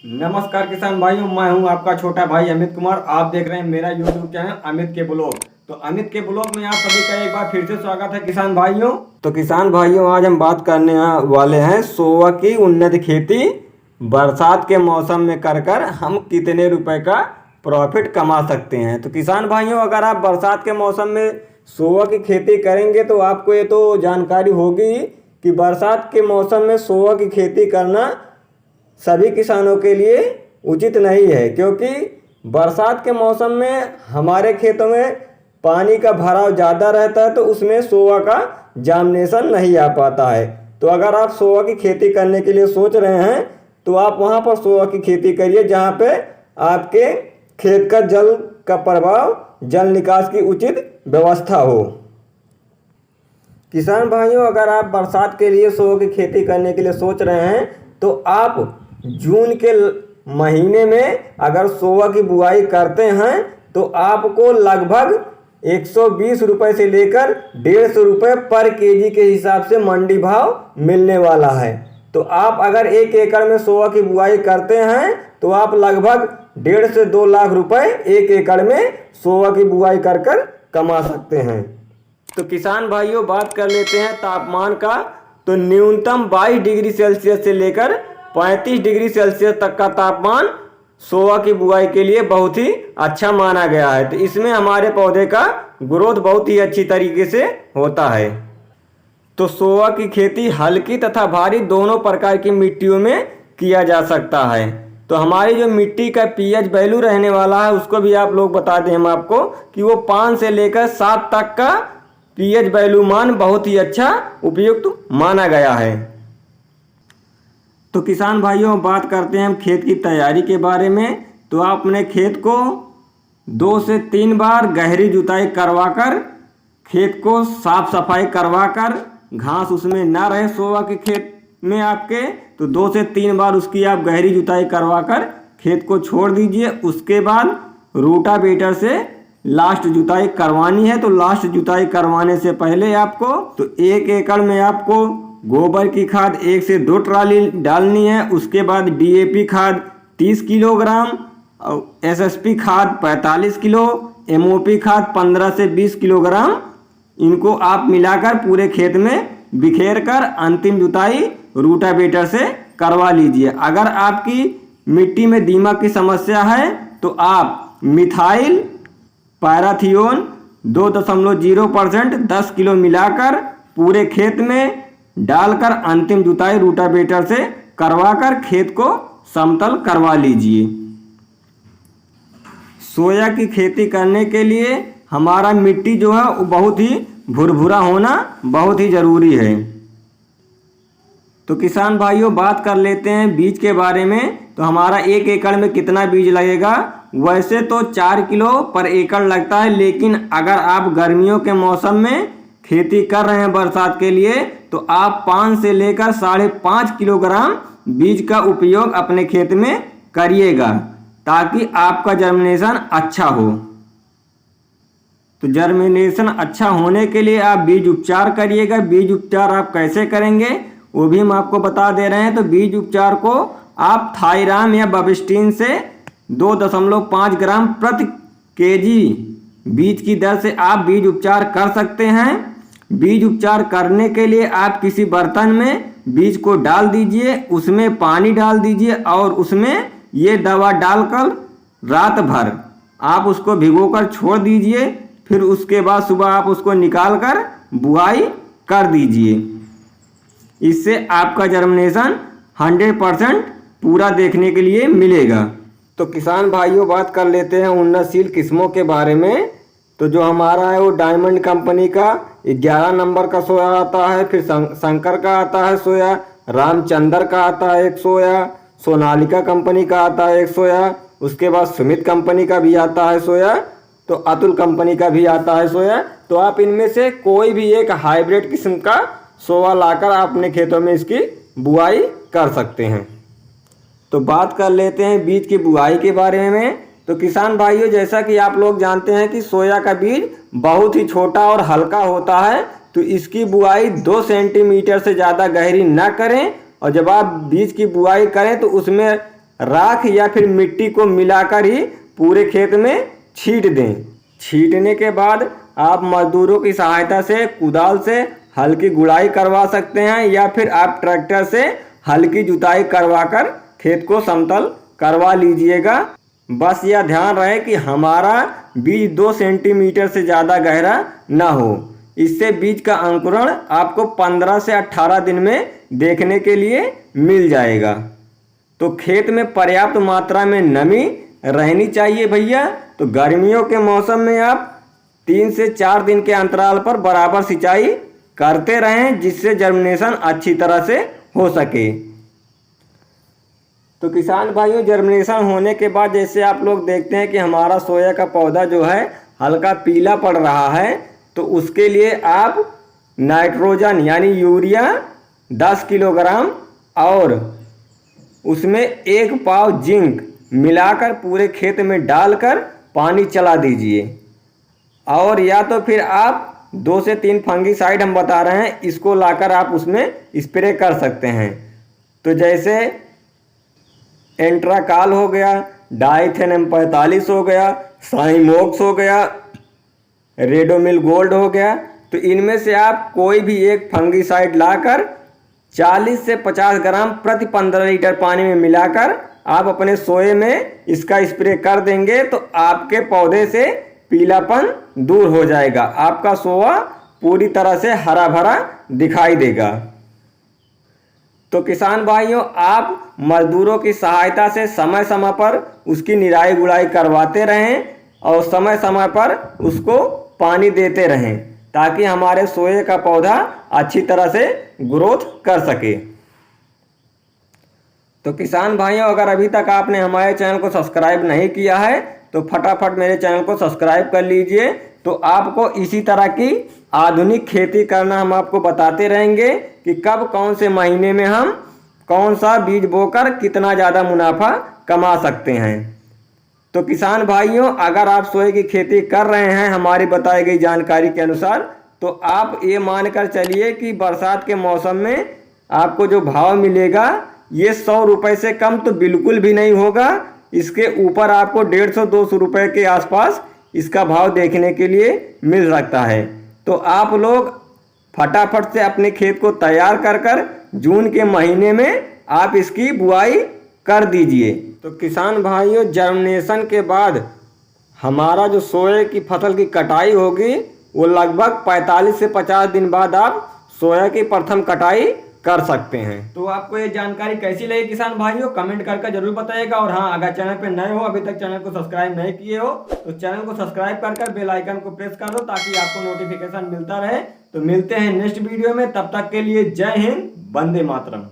नमस्कार किसान भाइयों, मैं हूं आपका छोटा भाई अमित कुमार। आप देख रहे हैं मेरा यूट्यूब चैनल अमित के ब्लॉग। तो अमित के ब्लॉग में आप सभी का एक बार फिर से स्वागत है किसान भाइयों। तो किसान भाइयों, आज हम बात करने वाले हैं सोया की उन्नत खेती बरसात के मौसम में कर हम कितने रुपए का प्रॉफिट कमा सकते हैं। तो किसान भाइयों, अगर आप बरसात के मौसम में सोया की खेती करेंगे तो आपको ये तो जानकारी होगी कि बरसात के मौसम में सोया की खेती करना सभी किसानों के लिए उचित नहीं है, क्योंकि बरसात के मौसम में हमारे खेतों में पानी का भराव ज़्यादा रहता है, तो उसमें सोया का जर्मिनेशन नहीं आ पाता है। तो अगर आप सोया की खेती करने के लिए सोच रहे हैं तो आप वहां पर सोया की खेती करिए जहां पे आपके खेत का जल का प्रभाव, जल निकास की उचित व्यवस्था हो। किसान भाइयों, अगर आप बरसात के लिए सोया की खेती करने के लिए सोच रहे हैं तो आप जून के महीने में अगर सोया की बुआई करते हैं तो आपको लगभग 120 रुपये से लेकर 150 रुपये पर केजी के हिसाब से मंडी भाव मिलने वाला है। तो आप अगर 1 एकड़ में सोया की बुआई करते हैं तो आप लगभग 1.5 से 2 लाख रुपए 1 एकड़ में सोया की बुआई कर कमा सकते हैं। तो किसान भाइयों, बात कर लेते हैं तापमान का। तो न्यूनतम 22 डिग्री सेल्सियस से लेकर 35 डिग्री सेल्सियस तक का तापमान सोया की बुआई के लिए बहुत ही अच्छा माना गया है। तो इसमें हमारे पौधे का ग्रोथ बहुत ही अच्छी तरीके से होता है। तो सोया की खेती हल्की तथा भारी दोनों प्रकार की मिट्टियों में किया जा सकता है। तो हमारी जो मिट्टी का पीएच वैल्यू रहने वाला है उसको भी आप लोग बता दें हम आपको कि वो 5 से लेकर 7 तक का पीएच वैल्यू मान बहुत ही अच्छा उपयुक्त माना गया है। तो किसान भाइयों, बात करते हैं हम खेत की तैयारी के बारे में। तो आप अपने खेत को 2 से 3 बार गहरी जुताई करवाकर, खेत को साफ सफाई करवाकर, घास उसमें ना रहे सोया के खेत में आपके, तो 2 से 3 बार उसकी आप गहरी जुताई करवाकर खेत को छोड़ दीजिए। उसके बाद रोटावेटर से लास्ट जुताई करवानी है। तो लास्ट जुताई करवाने से पहले आपको तो 1 एकड़ में आपको गोबर की खाद 1 से 2 ट्राली डालनी है। उसके बाद डीएपी खाद 30 किलोग्राम, और एसएसपी खाद 45 किलो, एमओपी खाद 15 से 20 किलोग्राम, इनको आप मिलाकर पूरे खेत में बिखेर कर अंतिम जुताई रोटावेटर से करवा लीजिए। अगर आपकी मिट्टी में दीमक की समस्या है तो आप मिथाइल पैराथियोन 2.0% 10 किलो मिलाकर पूरे खेत में डालकर अंतिम जुताई रोटावेटर से करवाकर खेत को समतल करवा लीजिए। सोया की खेती करने के लिए हमारा मिट्टी जो है वो बहुत ही भुरभुरा होना बहुत ही ज़रूरी है। तो किसान भाइयों, बात कर लेते हैं बीज के बारे में। तो हमारा 1 एकड़ में कितना बीज लगेगा। वैसे तो 4 किलो पर एकड़ लगता है, लेकिन अगर आप गर्मियों के मौसम में खेती कर रहे हैं बरसात के लिए तो आप 5 से लेकर 5.5 किलोग्राम बीज का उपयोग अपने खेत में करिएगा, ताकि आपका जर्मिनेशन अच्छा हो। तो जर्मिनेशन अच्छा होने के लिए आप बीज उपचार करिएगा। बीज उपचार आप कैसे करेंगे वो भी हम आपको बता दे रहे हैं। तो बीज उपचार को आप थायराम या बबिस्टीन से 2.5 ग्राम प्रति केजी बीज की दर से आप बीज उपचार कर सकते हैं। बीज उपचार करने के लिए आप किसी बर्तन में बीज को डाल दीजिए, उसमें पानी डाल दीजिए और उसमें ये दवा डालकर रात भर आप उसको भिगोकर छोड़ दीजिए। फिर उसके बाद सुबह आप उसको निकाल कर बुआई कर दीजिए। इससे आपका जर्मिनेशन 100% पूरा देखने के लिए मिलेगा। तो किसान भाइयों, बात कर लेते हैं उन्नतशील किस्मों के बारे में। तो जो हमारा है वो डायमंड कंपनी का 11 नंबर का सोया आता है, फिर शंकर का आता है सोया, रामचंद्र का आता है एक सोया, सोनालिका कंपनी का आता है एक सोया, उसके बाद सुमित कंपनी का भी आता है सोया, तो अतुल कंपनी का भी आता है सोया। तो आप इनमें से कोई भी एक हाइब्रिड किस्म का सोया लाकर आप अपने खेतों में इसकी बुआई कर सकते हैं। तो बात कर लेते हैं बीज की बुआई के बारे में। तो किसान भाइयों, जैसा कि आप लोग जानते हैं कि सोया का बीज बहुत ही छोटा और हल्का होता है, तो इसकी बुआई 2 सेंटीमीटर से ज़्यादा गहरी ना करें। और जब आप बीज की बुआई करें तो उसमें राख या फिर मिट्टी को मिलाकर ही पूरे खेत में छींट दें। छींटने के बाद आप मजदूरों की सहायता से कुदाल से हल्की गुड़ाई करवा सकते हैं या फिर आप ट्रैक्टर से हल्की जुताई करवाकर खेत को समतल करवा लीजिएगा। बस यह ध्यान रहे कि हमारा बीज 2 सेंटीमीटर से ज़्यादा गहरा ना हो। इससे बीज का अंकुरण आपको 15 से 18 दिन में देखने के लिए मिल जाएगा। तो खेत में पर्याप्त मात्रा में नमी रहनी चाहिए भैया। तो गर्मियों के मौसम में आप 3 से 4 दिन के अंतराल पर बराबर सिंचाई करते रहें, जिससे जर्मिनेशन अच्छी तरह से हो सके। तो किसान भाइयों, जर्मिनेशन होने के बाद जैसे आप लोग देखते हैं कि हमारा सोया का पौधा जो है हल्का पीला पड़ रहा है, तो उसके लिए आप नाइट्रोजन यानी यूरिया 10 किलोग्राम और उसमें 1 पाव जिंक मिलाकर पूरे खेत में डालकर पानी चला दीजिए। और या तो फिर आप 2 से 3 फंगीसाइड हम बता रहे हैं, इसको लाकर आप उसमें स्प्रे कर सकते हैं। तो जैसे एंट्राकाल हो गया, डाइथेनम 45 हो गया, साइमोक्स हो गया, रेडोमिल गोल्ड हो गया। तो इनमें से आप कोई भी एक फंगीसाइड लाकर 40 से 50 ग्राम प्रति 15 लीटर पानी में मिलाकर आप अपने सोए में इसका स्प्रे कर देंगे, तो आपके पौधे से पीलापन दूर हो जाएगा। आपका सोआ पूरी तरह से हरा भरा दिखाई देगा। तो किसान भाइयों, आप मजदूरों की सहायता से समय समय पर उसकी निराई गुड़ाई करवाते रहें और समय समय पर उसको पानी देते रहें, ताकि हमारे सोए का पौधा अच्छी तरह से ग्रोथ कर सके। तो किसान भाइयों, अगर अभी तक आपने हमारे चैनल को सब्सक्राइब नहीं किया है तो फटाफट मेरे चैनल को सब्सक्राइब कर लीजिए। तो आपको इसी तरह की आधुनिक खेती करना हम आपको बताते रहेंगे कि कब कौन से महीने में हम कौन सा बीज बोकर कितना ज़्यादा मुनाफा कमा सकते हैं। तो किसान भाइयों, अगर आप सोए की खेती कर रहे हैं हमारी बताई गई जानकारी के अनुसार, तो आप ये मानकर चलिए कि बरसात के मौसम में आपको जो भाव मिलेगा ये 100 रुपये से कम तो बिल्कुल भी नहीं होगा। इसके ऊपर आपको 150-200 रुपये के आसपास इसका भाव देखने के लिए मिल सकता है। तो आप लोग फटाफट से अपने खेत को तैयार कर जून के महीने में आप इसकी बुआई कर दीजिए। तो किसान भाइयों, जर्मिनेशन के बाद हमारा जो सोए की फसल की कटाई होगी वो लगभग 45 से 50 दिन बाद आप सोया की प्रथम कटाई कर सकते हैं। तो आपको ये जानकारी कैसी लगी किसान भाइयों, कमेंट करके जरूर बताइएगा। और हाँ, अगर चैनल पे नए हो, अभी तक चैनल को सब्सक्राइब नहीं किए हो, तो चैनल को सब्सक्राइब कर बेल आइकन को प्रेस कर दो, ताकि आपको नोटिफिकेशन मिलता रहे। तो मिलते हैं नेक्स्ट वीडियो में, तब तक के लिए जय हिंद, वंदे मातरम।